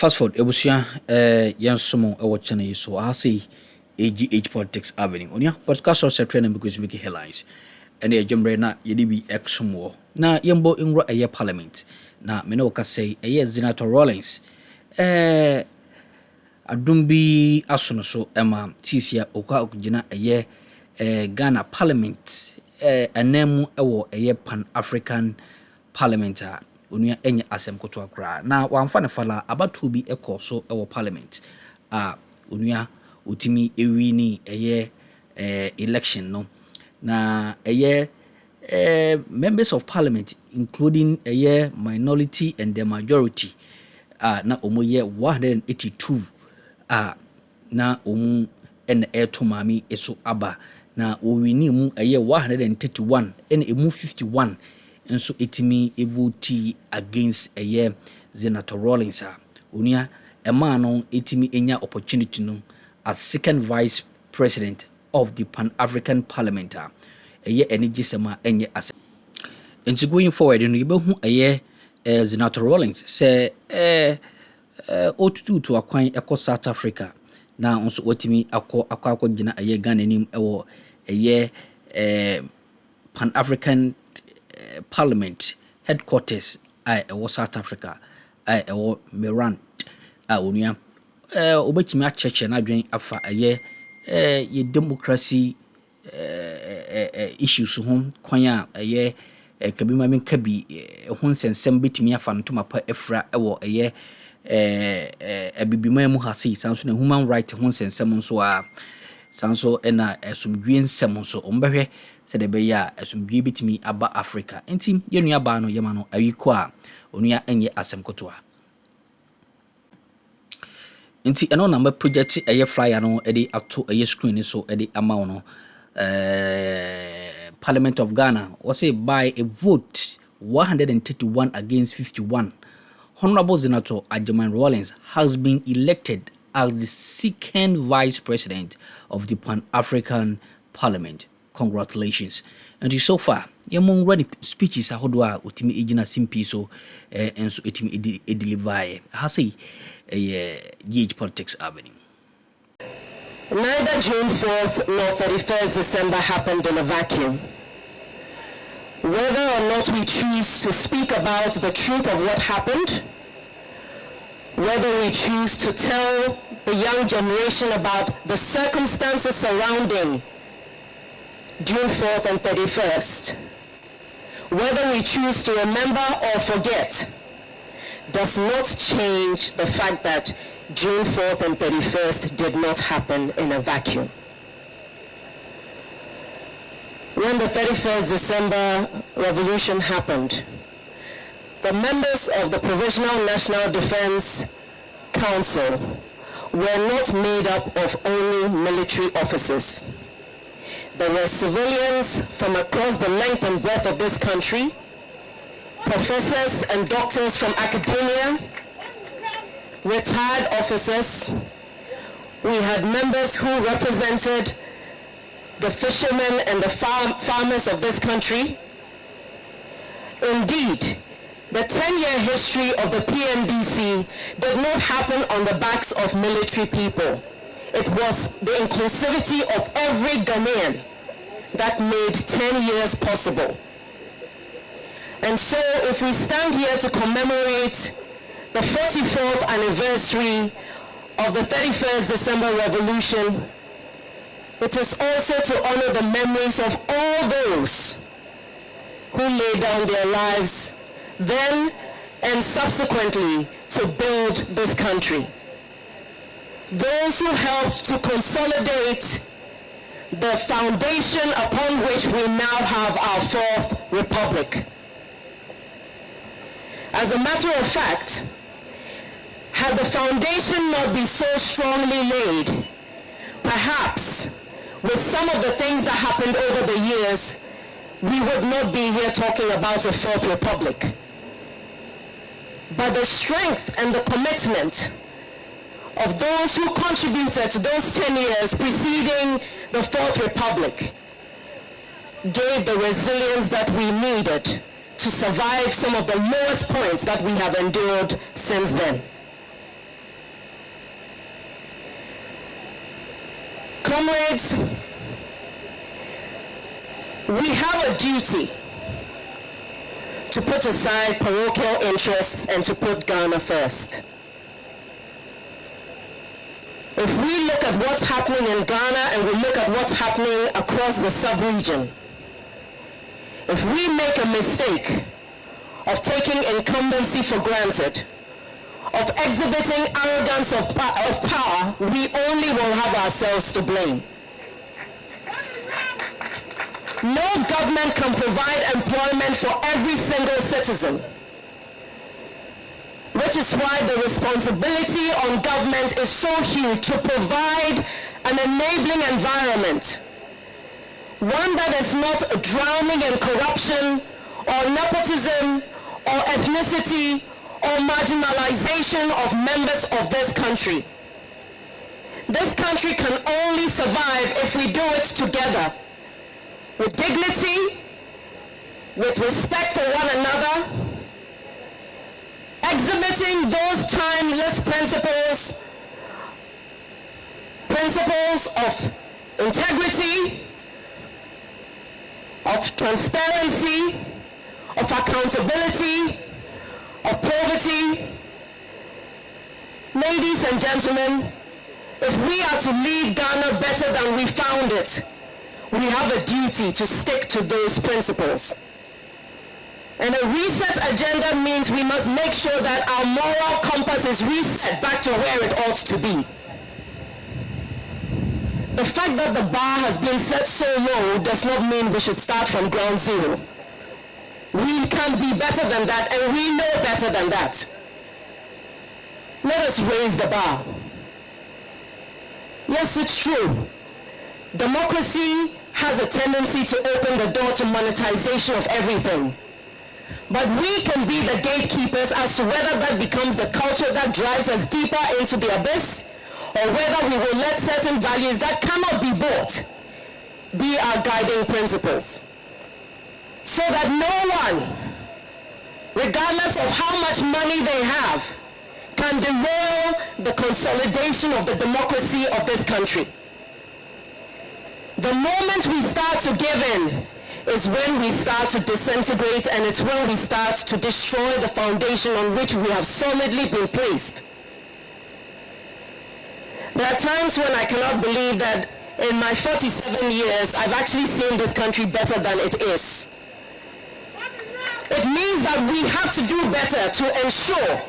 Fast forward, ebusia yansomo e watch na so I say AGH Politics Avenue. Onya podcast or secretary because make headlines. And the jembre na yedi bi exmo. Na yembo inro aye parliament. Na me no ka say aye Zanetor Rawlings. Adumbi asono so ema tisia okwa okugina aye Ghana Parliament anemu ewo aye Pan African Parliament onua enye asem koto akra na wamfa ne fala abatu bi ekọ so ewo parliament onua otimi ewi ni eye election no na eye members of parliament including eye minority and the majority na omoye 182 na omu en etomami eso aba na owini mu eye 131 en emu 51 nso etimi evote against eye Zanetor Rawlings onia ema no etimi enya opportunity no as second vice president of the Pan African Parliament eye energy sema enye as into going forward no yebehu eye Zanetor Rawlings say otutu to akwan ekọ South Africa na nso otimi akọ gina eye Ghana nim ewo eye Pan African Parliament headquarters ewo South Africa ewo Merant onua obetimi acheche na adwen afa eye ye democracy issues hom kwanya eye kabima men kabi ho nsensem betimi afa ntoma pa efra ewo eye abibima mu hase sanso na human right ho nsensem nso sanso na esumdwe nsem nso ombehwe se de be ya esumdwe bitimi aba Africa enti yenua ba no yema no awiko a onua enye asem kotoa enti eno na project eye flyer no edi ato eye screen so edi ama no Parliament of Ghana was say by a vote 131 against 51 Honorable Zanetor Rawlings has been elected as the second vice president of the Pan African Parliament. Congratulations. And so far, yamong ready speeches ahodwa utimi ejina simpi so enso etimi deliver hase GH Politics Avenue. Neither June 4th nor 31st December happened in a vacuum. Whether or not we choose to speak about the truth of what happened, whether we choose to tell the young generation about the circumstances surrounding June 4th and 31st, whether we choose to remember or forget, does not change the fact that June 4th and 31st did not happen in a vacuum. When the 31st December revolution happened, the members of the Provisional National Defense Council were not made up of only military officers. There were civilians from across the length and breadth of this country, professors and doctors from academia, retired officers. We had members who represented the fishermen and the farmers of this country. Indeed, the 10-year history of the PNDC did not happen on the backs of military people. It was the inclusivity of every Ghanaian that made 10 years possible. And so if we stand here to commemorate the 44th anniversary of the 31st December Revolution, it is also to honor the memories of all those who laid down their lives then and subsequently to build this country. Those who helped to consolidate the foundation upon which we now have our fourth republic. As a matter of fact, had the foundation not been so strongly laid, perhaps with some of the things that happened over the years, we would not be here talking about a fourth republic. But the strength and the commitment of those who contributed to those 10 years preceding the Fourth Republic gave the resilience that we needed to survive some of the lowest points that we have endured since then. Comrades, we have a duty to put aside parochial interests and to put Ghana first. If we look at what's happening in Ghana and we look at what's happening across the sub-region, if we make a mistake of taking incumbency for granted, of exhibiting arrogance of power, we only will have ourselves to blame. No government can provide employment for every single citizen, which is why the responsibility on government is so huge to provide an enabling environment, one that is not drowning in corruption or nepotism or ethnicity or marginalization of members of this country. This country can only survive if we do it together, with dignity, with respect for one another, exhibiting those timeless principles of integrity, of transparency, of accountability, of poverty. Ladies and gentlemen, if we are to leave Ghana better than we found it, we have a duty to stick to those principles. And a reset agenda means we must make sure that our moral compass is reset back to where it ought to be. The fact that the bar has been set so low does not mean we should start from ground zero. We can be better than that, and we know better than that. Let us raise the bar. Yes, it's true. Democracy has a tendency to open the door to monetization of everything. But we can be the gatekeepers as to whether that becomes the culture that drives us deeper into the abyss, or whether we will let certain values that cannot be bought be our guiding principles. So that no one, regardless of how much money they have, can derail the consolidation of the democracy of this country. The moment we start to give in is when we start to disintegrate, and it's when we start to destroy the foundation on which we have solidly been placed. There are times when I cannot believe that in my 47 years, I've actually seen this country better than it is. It means that we have to do better to ensure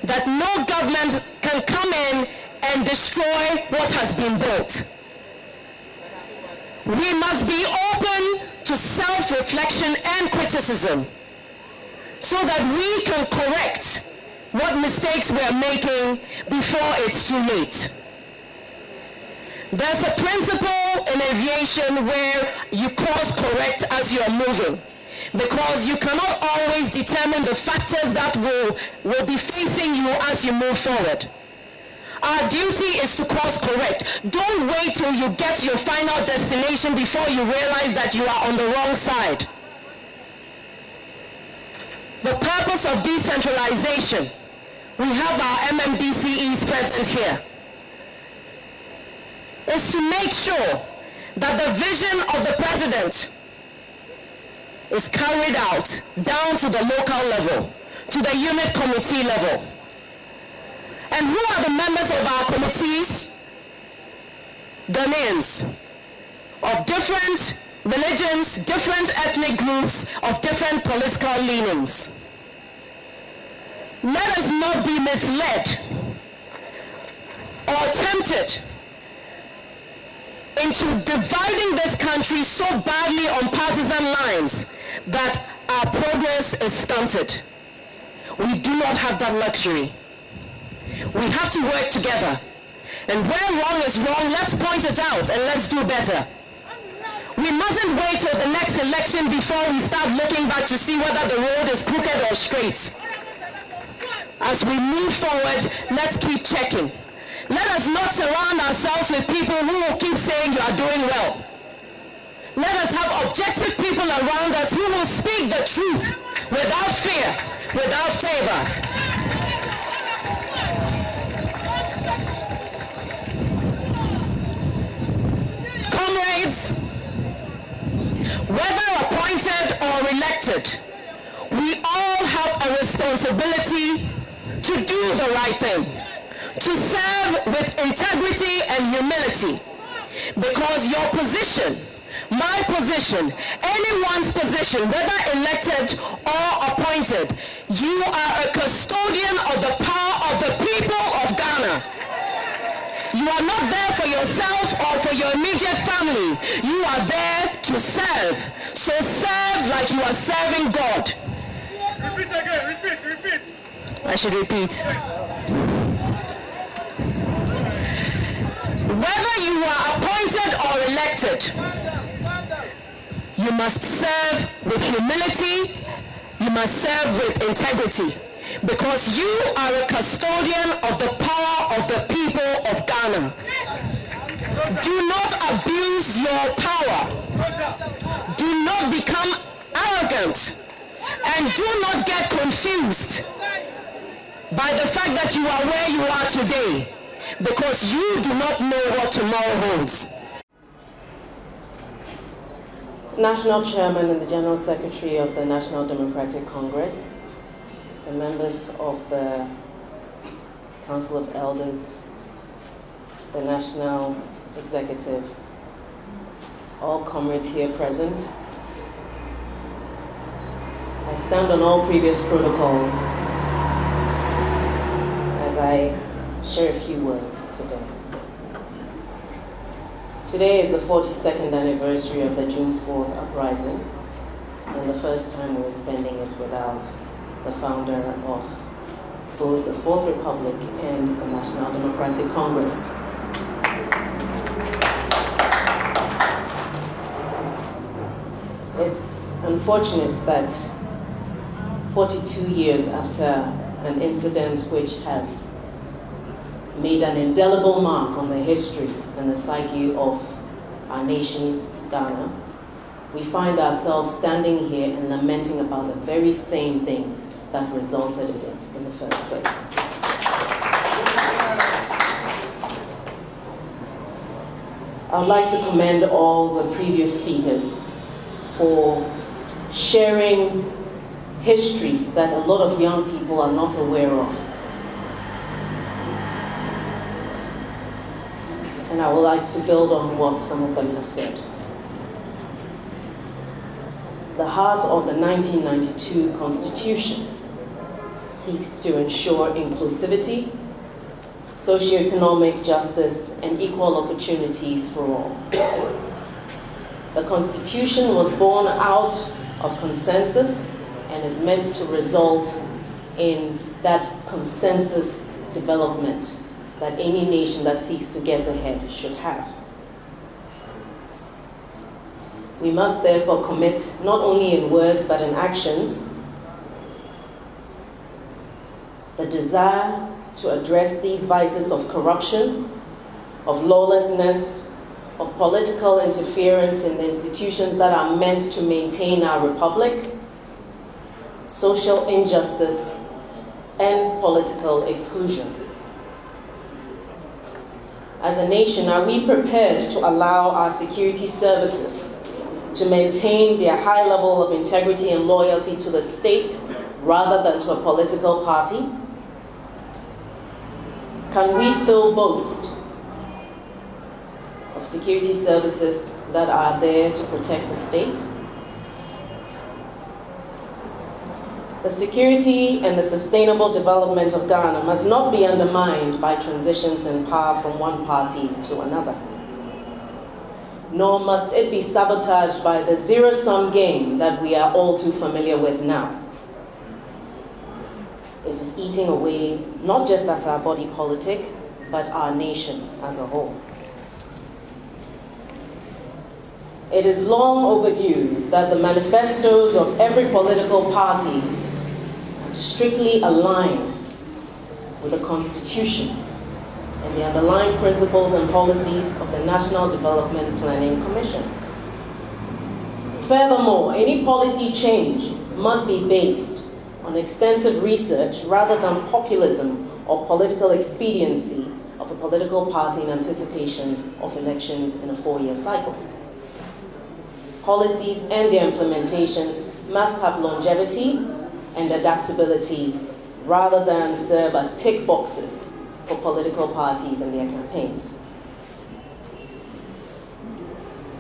that no government can come in and destroy what has been built. We must be open to self-reflection and criticism so that we can correct what mistakes we are making before it's too late. There's a principle in aviation where you course correct as you are moving, because you cannot always determine the factors that will be facing you as you move forward. Our duty is to course correct. Don't wait till you get to your final destination before you realize that you are on the wrong side. The purpose of decentralization, we have our MMDCEs present here, is to make sure that the vision of the president is carried out down to the local level, to the unit committee level. And who are the members of our committees? Ghanaians of different religions, different ethnic groups, of different political leanings. Let us not be misled or tempted into dividing this country so badly on partisan lines that our progress is stunted. We do not have that luxury. We have to work together. And where wrong is wrong, let's point it out and let's do better. We mustn't wait till the next election before we start looking back to see whether the road is crooked or straight. As we move forward, let's keep checking. Let us not surround ourselves with people who will keep saying you are doing well. Let us have objective people around us who will speak the truth without fear, without favor. responsibility to do the right thing, to serve with integrity and humility, because your position, my position, anyone's position, whether elected or appointed, you are a custodian of the power of the people of Ghana. You are not there for yourself or for your immediate family. You are there to serve. So serve like you are serving God. Repeat again, repeat. I should repeat. Whether you are appointed or elected, you must serve with humility, you must serve with integrity, because you are a custodian of the power of the people of Ghana. Do not abuse your power. Do not become arrogant, and do not get confused by the fact that you are where you are today, because you do not know what tomorrow holds. National Chairman and the General Secretary of the National Democratic Congress, the members of the Council of Elders, the National Executive, all comrades here present. I stand on all previous protocols as I share a few words today. Today is the 42nd anniversary of the June 4th uprising, and the first time we're spending it without the founder of both the Fourth Republic and the National Democratic Congress. It's unfortunate that 42 years after an incident which has made an indelible mark on the history and the psyche of our nation, Ghana, we find ourselves standing here and lamenting about the very same things that resulted in it in the first place. I would like to commend all the previous speakers for sharing history that a lot of young people are not aware of. And I would like to build on what some of them have said. The heart of the 1992 Constitution seeks to ensure inclusivity, socioeconomic justice, and equal opportunities for all. The Constitution was born out of consensus and is meant to result in that consensus development that any nation that seeks to get ahead should have. We must therefore commit, not only in words but in actions, the desire to address these vices of corruption, of lawlessness, of political interference in the institutions that are meant to maintain our republic, social injustice, and political exclusion. As a nation, are we prepared to allow our security services to maintain their high level of integrity and loyalty to the state rather than to a political party? Can we still boast of security services that are there to protect the state? The security and the sustainable development of Ghana must not be undermined by transitions in power from one party to another. Nor must it be sabotaged by the zero-sum game that we are all too familiar with now. It is eating away not just at our body politic, but our nation as a whole. It is long overdue that the manifestos of every political party to strictly align with the Constitution and the underlying principles and policies of the National Development Planning Commission. Furthermore, any policy change must be based on extensive research rather than populism or political expediency of a political party in anticipation of elections in a 4-year cycle. Policies and their implementations must have longevity and adaptability rather than serve as tick boxes for political parties and their campaigns.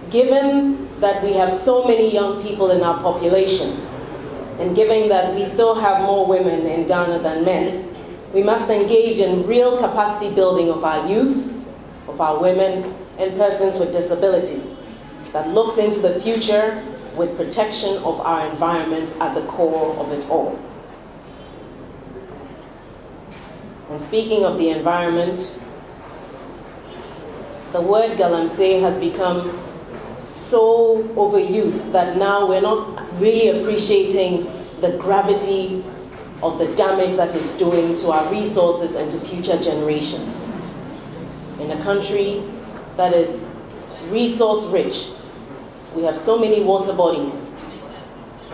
Given that we have so many young people in our population, and given that we still have more women in Ghana than men, we must engage in real capacity building of our youth, of our women, and persons with disability that looks into the future with protection of our environment at the core of it all. And speaking of the environment, the word galamsey has become so overused that now we're not really appreciating the gravity of the damage that it's doing to our resources and to future generations. In a country that is resource rich, we have so many water bodies,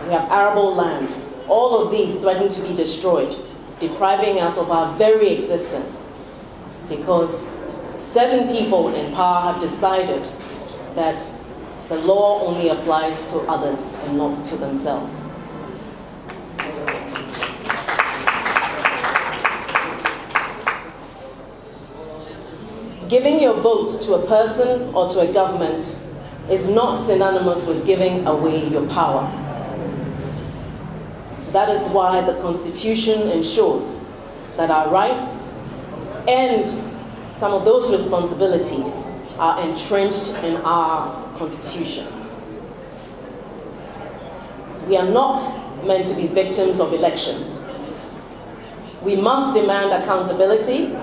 we have arable land, all of these threaten to be destroyed, depriving us of our very existence, because certain people in power have decided that the law only applies to others and not to themselves. Giving your vote to a person or to a government is not synonymous with giving away your power. That is why the Constitution ensures that our rights and some of those responsibilities are entrenched in our Constitution. We are not meant to be victims of elections. We must demand accountability.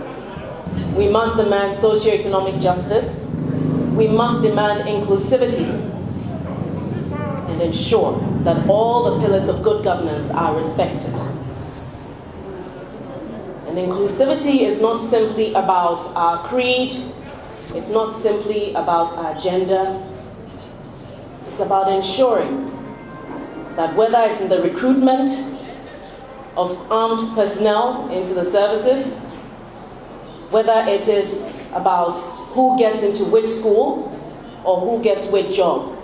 We must demand socio-economic justice. We must demand inclusivity and ensure that all the pillars of good governance are respected. And inclusivity is not simply about our creed. It's not simply about our gender. It's about ensuring that whether it's in the recruitment of armed personnel into the services, whether it is about who gets into which school or who gets which job,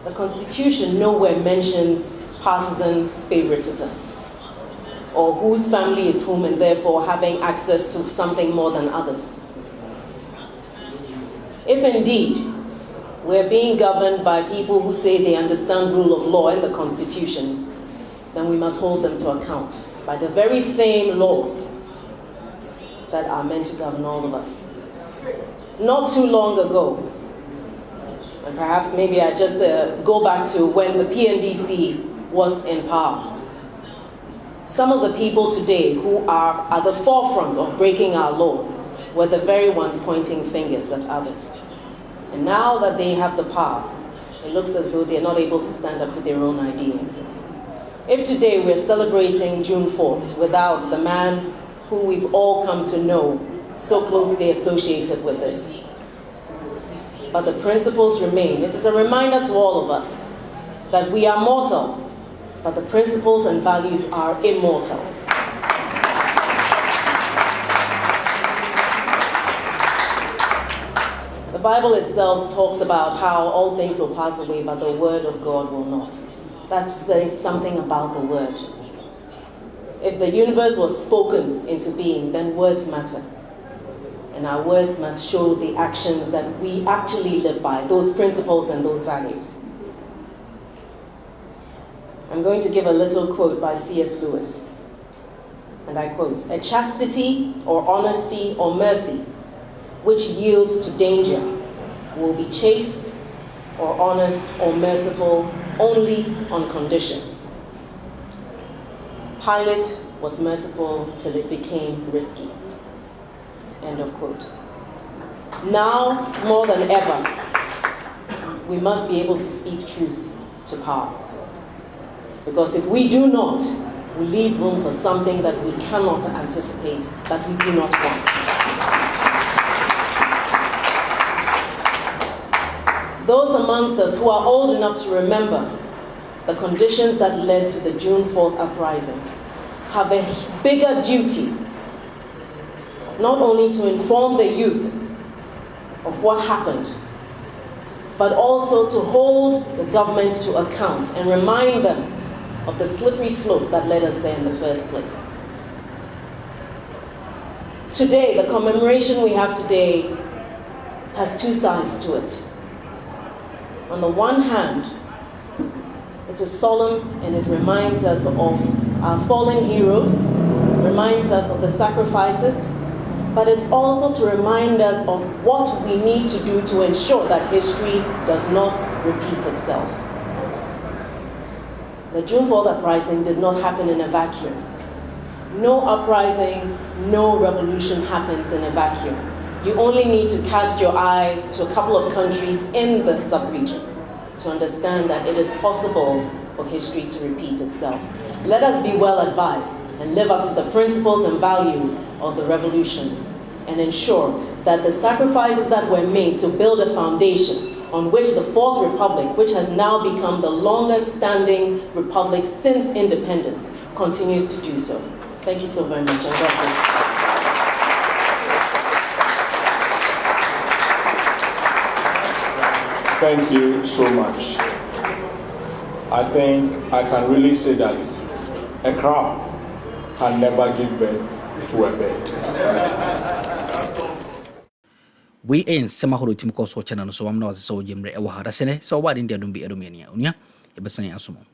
the Constitution nowhere mentions partisan favoritism or whose family is whom and therefore having access to something more than others. If indeed we're being governed by people who say they understand rule of law and the Constitution, then we must hold them to account by the very same laws that are meant to govern all of us. Not too long ago, and perhaps maybe I just go back to when the PNDC was in power, some of the people today who are at the forefront of breaking our laws were the very ones pointing fingers at others. And now that they have the power, it looks as though they're not able to stand up to their own ideas. If today we're celebrating June 4th without the man who we've all come to know so closely associated with this, but the principles remain. It is a reminder to all of us that we are mortal, but the principles and values are immortal. The Bible itself talks about how all things will pass away, but the word of God will not. That's saying something about the word. If the universe was spoken into being, then words matter. And our words must show the actions that we actually live by, those principles and those values. I'm going to give a little quote by C.S. Lewis. And I quote, "A chastity or honesty or mercy which yields to danger will be chaste or honest or merciful only on conditions." Pilate was merciful till it became risky. End of quote. Now, more than ever, we must be able to speak truth to power. Because if we do not, we leave room for something that we cannot anticipate, that we do not want. Those amongst us who are old enough to remember the conditions that led to the June 4th uprising have a bigger duty, not only to inform the youth of what happened, but also to hold the government to account and remind them of the slippery slope that led us there in the first place. Today, the commemoration we have today has two sides to it. On the one hand, it is solemn and it reminds us of our fallen heroes, reminds us of the sacrifices, but it's also to remind us of what we need to do to ensure that history does not repeat itself. The June 4th uprising did not happen in a vacuum. No uprising, no revolution happens in a vacuum. You only need to cast your eye to a couple of countries in the sub-region to understand that it is possible for history to repeat itself. Let us be well advised and live up to the principles and values of the revolution and ensure that the sacrifices that were made to build a foundation on which the Fourth Republic, which has now become the longest standing republic since independence, continues to do so. Thank you so very much, and God bless. Thank you so much. I think I can really say that a crab can never give birth to a bird. We in Samahuru Tim Koso channel, so I'm not so Jimre Wahara Sene, so why didn't you be a Romania? Unia, a Basani Asumo.